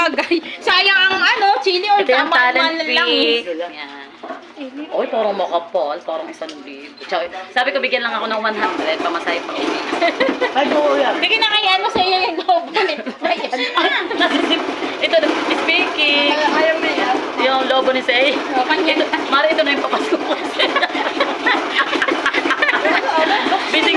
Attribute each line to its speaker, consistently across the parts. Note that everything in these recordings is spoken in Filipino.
Speaker 1: bagay. Sayang ang chili or
Speaker 2: Ito yung
Speaker 1: tama
Speaker 2: talent
Speaker 1: lang.
Speaker 2: fee. Yan. Uy, parang makapal. Parang 1,000. Sabi ko, bigyan lang ako ng 100. Pamasahe pa uwi.
Speaker 3: Ay, oo yan.
Speaker 1: Bigyan na kaya sa iyo yung loob.
Speaker 2: Nasisip. Ito, speaking.
Speaker 3: Ayaw mo yan.
Speaker 2: Yung lobo ni Say.
Speaker 1: Kanya.
Speaker 2: Mari, ito na yung papasko ko. Busy.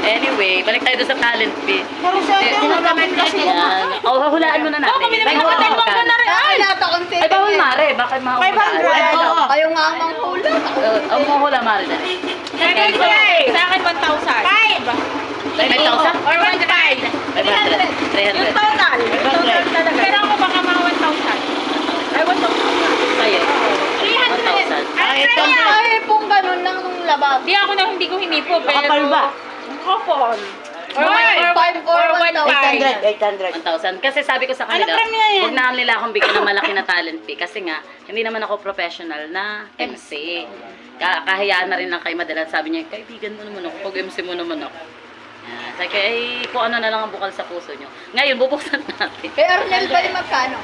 Speaker 2: Anyway, balik tayo doon sa talent fee.
Speaker 3: Pero sa akin, naman kasi
Speaker 2: Yan. O, hulaan mo na natin.
Speaker 1: Kami naman
Speaker 2: Ay,
Speaker 1: nakatay mo na rin.
Speaker 3: Ay, natakonti.
Speaker 2: Ay, bawal Mare. Bakit mahulaan?
Speaker 3: Oo. Ayaw nga ang hula.
Speaker 2: Ang mahula Mare na rin.
Speaker 1: Sa akin 1,000.
Speaker 2: 5,000?
Speaker 1: Or 1,500.
Speaker 2: 500. 300.
Speaker 1: Total. Total talaga. Pero ako baka mga 1,000. Ay, 1,000.
Speaker 2: Sa'yo?
Speaker 1: 300.
Speaker 2: 1,000.
Speaker 3: Ay, ito. Ay, pong ganun lang nung labas.
Speaker 1: Hindi ko hinipo, pero...
Speaker 3: Kapal ba?
Speaker 1: Kapal. Or
Speaker 3: 800.
Speaker 2: 1,000. Kasi sabi ko sa kanila,
Speaker 1: Ano premium yan?
Speaker 2: huwag na nila akong bigyan ng malaki na talent fee. Kasi nga, hindi naman ako professional na MC. Kahayaan na rin lang kay Madalat. Sabi niya, kaibigan mo naman ako. Pag-MC mo naman ako. Sabi ko, kung ano na lang ang bukal sa puso niyo. Ngayon, bubuksan natin.
Speaker 3: Kay Arnel ba yung magkano?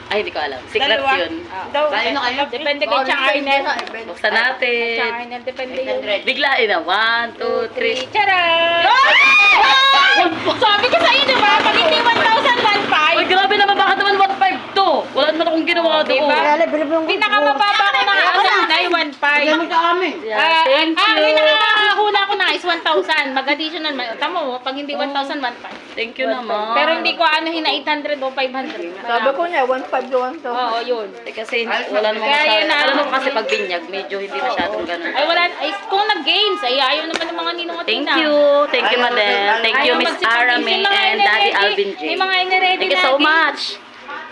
Speaker 2: Ay, hindi ko alam. Secret yun.
Speaker 3: Bayo na kayo.
Speaker 1: Depende kay Chang Arnel.
Speaker 2: Buksan natin.
Speaker 1: Chang Arnel, depende yun.
Speaker 2: Biglain na. 1, 2, 3.
Speaker 1: Charan! Sabi ko sa iyo, di ba? Pag hindi 1,000, 1,500.
Speaker 2: Ay, grabe naman. Bakit naman 1,500 to? Wala naman akong ginawa doon.
Speaker 1: Diba?
Speaker 3: Diba?
Speaker 1: Pinakamababa ko na ay 1,500.
Speaker 3: mo ka amin.
Speaker 2: Thank you.
Speaker 1: Yung nakakahula ko na is 1,000. Mag-additional. Tama mo, pag hindi 1,000, 1,500.
Speaker 2: Thank you naman.
Speaker 1: Pero hindi ko hina 800 o 500.
Speaker 3: Sabi ko niya, 1,500 to 1,000.
Speaker 1: Oo, yun.
Speaker 2: Kasi wala namang
Speaker 1: Kaya yun
Speaker 2: masyadong,
Speaker 1: na-
Speaker 2: alam mo kasi pag binyag, medyo hindi masyadong ganun.
Speaker 1: Ay, wala. Ay, kung nag-games, ay ayaw naman ng mga ninong at
Speaker 2: Thank
Speaker 1: nina.
Speaker 2: you. Thank you, Madam. Thank you,
Speaker 1: Ayaw
Speaker 2: Miss
Speaker 1: magsipag-games.
Speaker 2: Arame
Speaker 1: Yung mga
Speaker 2: and Daddy
Speaker 1: ine-ready-
Speaker 2: Alvin J.
Speaker 1: Yung mga ine-ready
Speaker 2: Thank you so